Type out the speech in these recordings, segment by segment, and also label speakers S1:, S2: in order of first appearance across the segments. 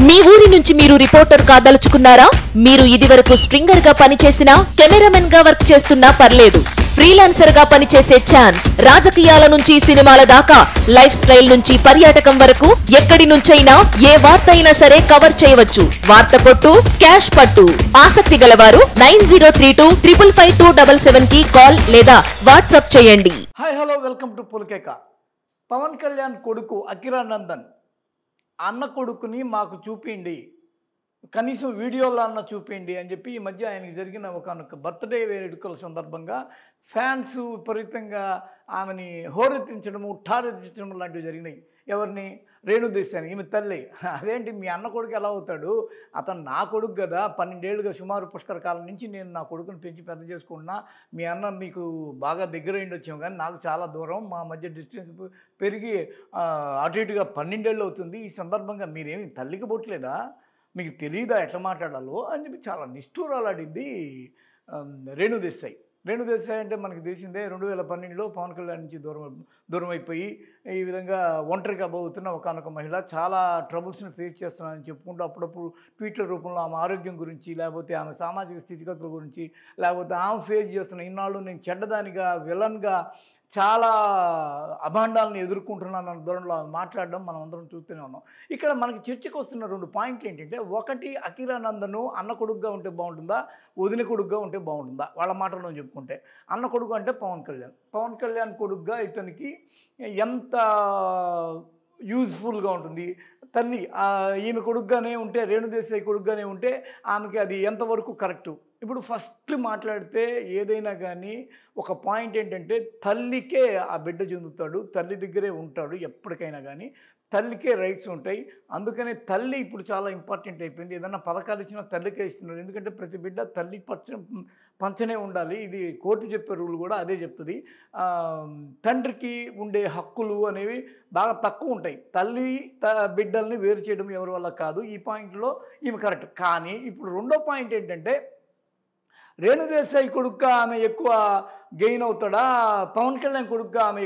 S1: మీ ఊరి నుంచి మీరు రిపోర్టర్ కాదలుచుకున్నారా? మీరు ఇదివరకు స్ట్రింగర్ గా పనిచేసినా, కెమెరామెన్ గా వర్క్ చేస్తున్నా పర్లేదు. ఫ్రీలాన్సర్ గా పనిచేసే ఛాన్స్. రాజకీయాల నుంచి సినిమాల దాకా, లైఫ్ స్టైల్ నుంచి పర్యాటకం వరకు ఎక్కడి నుంచైనా ఏ వార్త అయినా సరే కవర్ చేయవచ్చు. వార్త కొట్టు, క్యాష్ పట్టు. ఆసక్తి గలవారు 9032555277 కి కాల్ లేదా వాట్సాప్ చేయండి.
S2: Hi hello welcome to Pulakeka. Pawan Kalyan కొడుకు అకిరానందన్ అన్న కొడుకుని మాకు చూపిండి, కనీసం వీడియోలో అన్న చూపిండి అని చెప్పి ఈ మధ్య ఆయనకి జరిగిన ఒక బర్త్డే వేడుకల సందర్భంగా ఫ్యాన్స్ విపరీతంగా ఆమెని హోరెత్తించడము, ఠారెత్తించడం లాంటివి జరిగినాయి. ఎవరిని? రేణుదేశాని, ఈమె తల్లి. అదేంటి మీ అన్న కొడుకు ఎలా అవుతాడు? అతను నా కొడుకు కదా, 12 ఏళ్ళుగా సుమారు పుష్కర కాలం నుంచి నేను నా కొడుకుని పెంచి పెద్ద చేసుకున్నా. మీ అన్న మీకు బాగా దగ్గర అయిండి వచ్చాము, కానీ నాకు చాలా దూరం, మా మధ్య డిస్టెన్స్ పెరిగి అటు ఇటుగా 12 ఏళ్ళు అవుతుంది. ఈ సందర్భంగా మీరేమి తల్లికి పుట్టలేదా? మీకు తెలియదా ఎట్లా మాట్లాడాలో అని చెప్పి చాలా నిష్ఠూరాలాడింది రేణుదేశాయి. రేణుదేశాయి అంటే మనకి తెలిసిందే, 2012లో పవన్ కళ్యాణ్ నుంచి దూరం అయిపోయి ఈ విధంగా ఒంటరిగా పోతున్న ఒకనొక మహిళ. చాలా ట్రబుల్స్ని ఫేస్ చేస్తున్నానని చెప్పుకుంటూ అప్పుడప్పుడు ట్వీట్ల రూపంలో ఆమె ఆరోగ్యం గురించి, లేకపోతే ఆమె సామాజిక స్థితిగతుల గురించి, లేకపోతే ఆమె ఫేస్ చేస్తున్న ఇన్నాళ్ళు నేను చెడ్డదానిగా, విలన్గా చాలా అభాండాలను ఎదుర్కొంటున్నానన్న ధోరణిలో మాట్లాడడం మనం అందరం చూస్తూనే ఉన్నాం. ఇక్కడ మనకి చర్చకు వస్తున్న 2 పాయింట్లు ఏంటంటే, ఒకటి, అకిరానందను అన్న కొడుకుగా ఉంటే బాగుంటుందా, వదిన కొడుకుగా ఉంటే బాగుంటుందా? వాళ్ళ మాటల్లో చెప్పుకుంటే అన్న కొడుకు అంటే పవన్ కళ్యాణ్ కొడుకుగా ఇతనికి ఎంత యూజ్ఫుల్గా ఉంటుంది. తల్లి ఈమె కొడుకుగానే ఉంటే, రేణుదేశాయి కొడుకుగానే ఉంటే ఆమెకి అది ఎంతవరకు కరెక్టు? ఇప్పుడు ఫస్ట్ మాట్లాడితే ఏదైనా కానీ ఒక పాయింట్ ఏంటంటే, తల్లికే ఆ బిడ్డ చెందుతాడు, తల్లి దగ్గరే ఉంటాడు ఎప్పటికైనా కానీ. తల్లికే రైట్స్ ఉంటాయి. అందుకనే తల్లి ఇప్పుడు చాలా ఇంపార్టెంట్ అయిపోయింది. ఏదన్నా పథకాలు ఇచ్చినా తల్లికే ఇస్తున్నారు. ఎందుకంటే ప్రతి బిడ్డ తల్లి పంచనే ఉండాలి. ఇది కోర్టు చెప్పే రూల్ కూడా అదే చెప్తుంది. తండ్రికి ఉండే హక్కులు అనేవి బాగా తక్కువ ఉంటాయి. తల్లి బిడ్డల్ని వేరు చేయడం ఎవరి వల్ల కాదు. ఈ పాయింట్లో ఈమె కరెక్ట్. కానీ ఇప్పుడు రెండో పాయింట్ ఏంటంటే, రేణుదేశాయి కొడుకుగా ఆమె ఎక్కువ గెయిన్ అవుతాడా, పవన్ కళ్యాణ్ కొడుకుగా ఆమె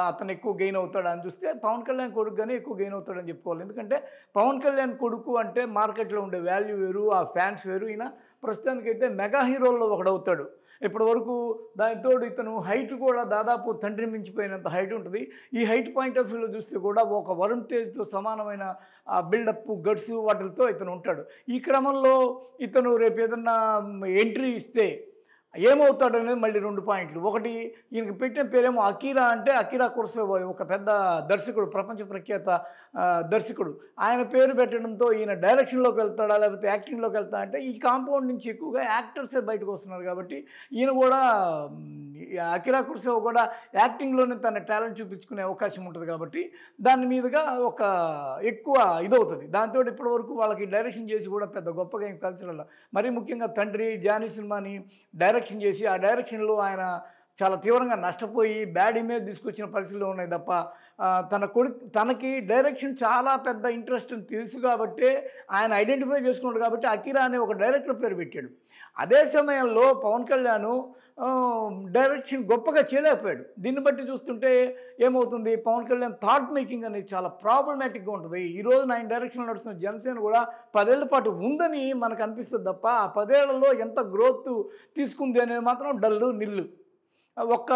S2: అతను ఎక్కువ గెయిన్ అవుతాడా అని చూస్తే పవన్ కళ్యాణ్ కొడుకుగానే ఎక్కువ గెయిన్ అవుతాడని చెప్పుకోవాలి. ఎందుకంటే పవన్ కళ్యాణ్ కొడుకు అంటే మార్కెట్లో ఉండే వాల్యూ వేరు, ఆ ఫ్యాన్స్ వేరు. ఈయన ప్రస్తుతానికైతే మెగా హీరోల్లో ఒకడవుతాడు. ఇప్పటి వరకు దానితో ఇతను హైట్ కూడా దాదాపు తండ్రిని మించిపోయినంత హైట్ ఉంటుంది. ఈ హైట్ పాయింట్ ఆఫ్ వ్యూలో చూస్తే కూడా ఒక వరుణ్ తేజ్తో సమానమైన బిల్డప్, గట్స్ వాటితో ఇతను ఉంటాడు. ఈ క్రమంలో ఇతను రేపు ఏదన్నా ఎంట్రీ ఇస్తే ఏమవుతాడు అనేది మళ్ళీ 2 పాయింట్లు. ఒకటి, ఈయనకి పెట్టిన పేరేమో అకీరా. అంటే అకీరా కురసావా ఒక పెద్ద దర్శకుడు, ప్రపంచ ప్రఖ్యాత దర్శకుడు. ఆయన పేరు పెట్టడంతో ఈయన డైరెక్షన్లోకి వెళ్తాడా లేకపోతే యాక్టింగ్లోకి వెళ్తాడా అంటే, ఈ కాంపౌండ్ నుంచి ఎక్కువగా యాక్టర్సే బయటకు వస్తున్నారు కాబట్టి ఈయన కూడా అకీరా కురసావా కూడా యాక్టింగ్లోనే తన టాలెంట్ చూపించుకునే అవకాశం ఉంటుంది కాబట్టి దాని మీదుగా ఒక ఎక్కువ ఇదవుతుంది. దాంతో ఇప్పటివరకు వాళ్ళకి డైరెక్షన్ చేసి కూడా పెద్ద గొప్పగా ఏం కలిసి, మరీ ముఖ్యంగా తండ్రి జానీ సినిమాని డైరెక్షన్ చేసి ఆ డైరెక్షన్లో ఆయన చాలా తీవ్రంగా నష్టపోయి బ్యాడ్ ఇమేజ్ తీసుకొచ్చిన పరిస్థితులు ఉన్నాయి తప్ప, తనకి డైరెక్షన్ చాలా పెద్ద ఇంట్రెస్ట్ అని తెలుసు కాబట్టి ఆయన ఐడెంటిఫై చేసుకున్నాడు కాబట్టి అకీరా అనే ఒక డైరెక్టర్ పేరు పెట్టాడు. అదే సమయంలో పవన్ కళ్యాణ్ డైరెక్షన్ గొప్పగా చేయలేకపోయాడు. దీన్ని బట్టి చూస్తుంటే ఏమవుతుంది, పవన్ కళ్యాణ్ థాట్ మేకింగ్ అనేది చాలా ప్రాబ్లమాటిక్గా ఉంటుంది. ఈరోజు ఆయన డైరెక్షన్లో నడుస్తున్న జనసేన కూడా 10 ఏళ్ల పాటు ఉందని మనకు అనిపిస్తుంది తప్ప, ఆ 10 ఏళ్లలో ఎంత గ్రోత్ తీసుకుంది అనేది మాత్రం డల్లు నిల్లు. ఒక్క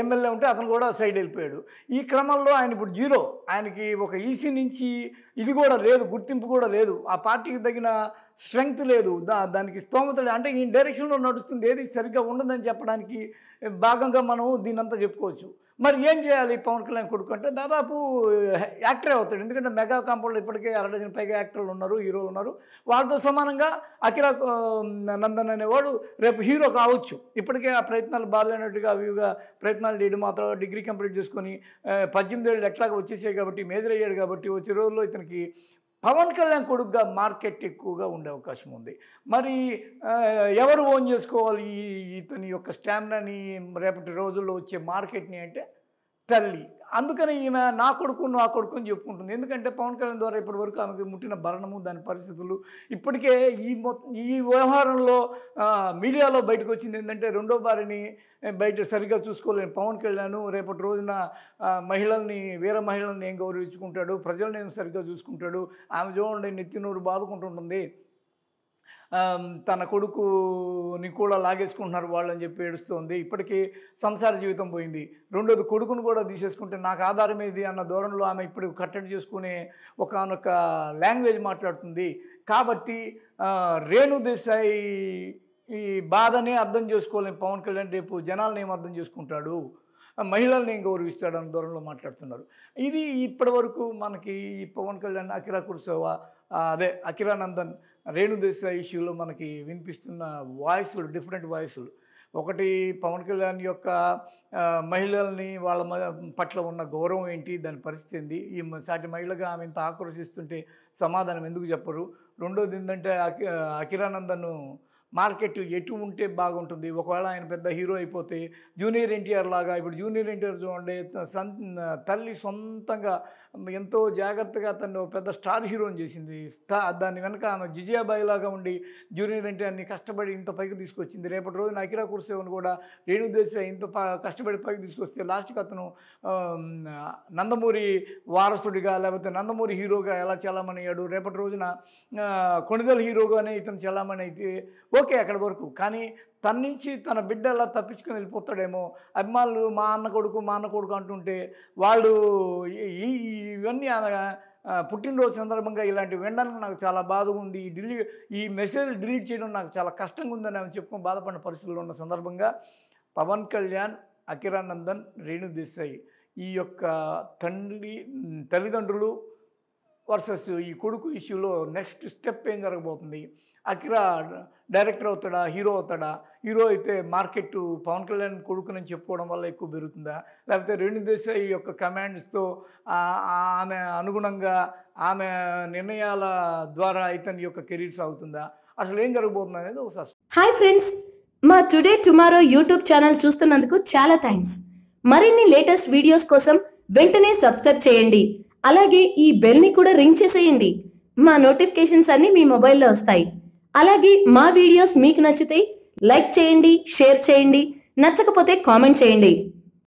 S2: ఎమ్మెల్యే ఉంటే అతను కూడా సైడ్ వెళ్ళిపోయాడు. ఈ క్రమంలో ఆయన ఇప్పుడు జీరో. ఆయనకి ఒక ఈసీ నుంచి ఇది కూడా లేదు, గుర్తింపు కూడా లేదు, ఆ పార్టీకి తగిన స్ట్రెంగ్త్ లేదు, దానికి స్తోమత లేదు. అంటే ఈ డైరెక్షన్లో నడుస్తుంది ఏది సరిగ్గా ఉండదని చెప్పడానికి భాగంగా మనం దీన్నంతా చెప్పుకోవచ్చు. మరి ఏం చేయాలి పవన్ కళ్యాణ్ కొడుకు అంటే, దాదాపు యాక్టరే అవుతాడు. ఎందుకంటే మెగా కాంపౌండ్లో ఇప్పటికే 60 డజన్ పైగా యాక్టర్లు ఉన్నారు, హీరోలు ఉన్నారు. వాళ్ళతో సమానంగా అకిరా నందన్ అనేవాడు రేపు హీరో కావచ్చు. ఇప్పటికే ఆ ప్రయత్నాలు బాగాలేనట్టుగా అవిగా ప్రయత్నాలు చేయడం, మాత్రం డిగ్రీ కంప్లీట్ చేసుకొని 18 ఏళ్ళు ఎట్లాగా వచ్చేసాయి కాబట్టి, మేజర్ అయ్యాడు కాబట్టి వచ్చే రోజుల్లో ఇతనికి పవన్ కళ్యాణ్ కొడుకుగా మార్కెట్ ఎక్కువగా ఉండే అవకాశం ఉంది. మరి ఎవరు ఓన్ చేసుకోవాలి ఇతని యొక్క స్టామినాని, రేపటి రోజుల్లో వచ్చే మార్కెట్ని అంటే తల్లి. అందుకని ఈమె నా కొడుకు అని చెప్పుకుంటుంది. ఎందుకంటే పవన్ కళ్యాణ్ ద్వారా ఇప్పటి వరకు ఆమెకు ముట్టిన భరణము, దాని పరిస్థితులు ఇప్పటికే ఈ వ్యవహారంలో మీడియాలో బయటకు వచ్చింది ఏంటంటే, రెండో భార్యని బయట సరిగ్గా చూసుకోలేని పవన్ కళ్యాణ్ రేపటి రోజున మహిళల్ని, వేరే మహిళల్ని ఏం గౌరవించుకుంటాడు, ప్రజల్ని ఏం సరిగ్గా చూసుకుంటాడు. ఆమె చూడండి నెత్తి నోరు బాదుకుంటుంటుంది. తన కొడుకుని కూడా లాగేసుకుంటున్నారు వాళ్ళని చెప్పి ఏడుస్తుంది. ఇప్పటికీ సంసార జీవితం పోయింది. రెండోది కొడుకును కూడా తీసేసుకుంటే నాకు ఆధారం ఏది అన్న ధోరణిలో ఆమె ఇప్పుడు కట్టడి చేసుకునే ఒకానొక లాంగ్వేజ్ మాట్లాడుతుంది. కాబట్టి రేణు దేశాయి ఈ బాధనే అర్థం చేసుకోలేని పవన్ కళ్యాణ్ రేపు జనాలను ఏం అర్థం చేసుకుంటాడు, మహిళల్ని ఏం గౌరవిస్తాడు అన్న ధోరణిలో మాట్లాడుతున్నారు. ఇది ఇప్పటి వరకు మనకి ఈ పవన్ కళ్యాణ్, అకిరా కుర్సోవా, అకిరానందన్, రేణు దేశాయ్ ఇష్యూలో మనకి వినిపిస్తున్న వాయిస్లు, డిఫరెంట్ వాయిస్లు. ఒకటి పవన్ కళ్యాణ్ యొక్క మహిళల్ని వాళ్ళ పట్ల ఉన్న గౌరవం ఏంటి, దాని పరిస్థితి ఏంది, ఈ సాటి మహిళగా ఆమె ఇంత ఆక్రోశిస్తుంటే సమాధానం ఎందుకు చెప్పరు. రెండోది ఏంటంటే అకిరానందన్ మార్కెట్ ఎటు ఉంటే బాగుంటుంది, ఒకవేళ ఆయన పెద్ద హీరో అయిపోతే జూనియర్ ఎన్టీఆర్ లాగా. ఇప్పుడు జూనియర్ ఎన్టీఆర్ చూడండి, తల్లి సొంతంగా ఎంతో జాగ్రత్తగా తను పెద్ద స్టార్ హీరోని చేసింది. దాని వెనక ఆమె జిజియాబాయి లాగా ఉండి జూనియర్ ఎన్టీఆర్ని కష్టపడి ఇంత పైకి తీసుకొచ్చింది. రేపటి రోజున అకిరా కుర్సేవన్ కూడా రేణు దేశాయ్ ఇంత కష్టపడి పైకి తీసుకొస్తే లాస్ట్కి అతను నందమూరి వారసుడిగా లేకపోతే నందమూరి హీరోగా ఎలా చలామణి అయ్యాడు, రేపటి రోజున కొణిదెల హీరోగానే ఇతను చలామణి అయితే ఓకే అక్కడి వరకు. కానీ తన నుంచి తన బిడ్డ ఎలా తప్పించుకొని వెళ్ళిపోతాడేమో, అభిమానులు మా అన్న కొడుకు అంటుంటే వాళ్ళు ఇవన్నీ పుట్టినరోజు సందర్భంగా ఇలాంటివి వినడానికి నాకు చాలా బాధగా ఉంది. ఈ మెసేజ్ డిలీట్ చేయడం నాకు చాలా కష్టంగా ఉందని ఆమె చెప్పుకొని బాధపడిన పరిస్థితుల్లో ఉన్న సందర్భంగా పవన్ కళ్యాణ్, అకిరానందన్, రేణు దేశాయ్ ఈ యొక్క తల్లిదండ్రులు వర్సెస్ ఈ కొడుకు ఇష్యూలో నెక్స్ట్ స్టెప్ ఏం జరగబోతుంది. అకిరా డైరెక్టర్ అవుతాడా, హీరో అవుతాడా? హీరో అయితే మార్కెట్ పవన్ కళ్యాణ్ కొడుకుని చెప్పుకోవడం వల్ల ఎక్కువ పెరుగుతుందా, లేకపోతే రేణు దేశాయ్ యొక్క కమాండ్స్తో ఆమె అనుగుణంగా ఆమె నిర్ణయాల ద్వారా ఇతని యొక్క కెరీర్ సాగుతుందా, అసలు ఏం జరగబోతుంది అనేది ఒకసారి.
S3: హాయ్ ఫ్రెండ్స్, మా టుడే టుమారో యూట్యూబ్ ఛానల్ చూస్తున్నందుకు చాలా థ్యాంక్స్. మరిన్ని లేటెస్ట్ వీడియోస్ కోసం వెంటనే సబ్స్క్రైబ్ చేయండి. అలాగే ఈ బెల్ ని కూడా రింగ్ చేసేయండి. మా నోటిఫికేషన్స్ అన్ని మీ మొబైల్లో వస్తాయి. అలాగే మా వీడియోస్ మీకు నచ్చితే లైక్ చేయండి, షేర్ చేయండి, నచ్చకపోతే కామెంట్ చేయండి.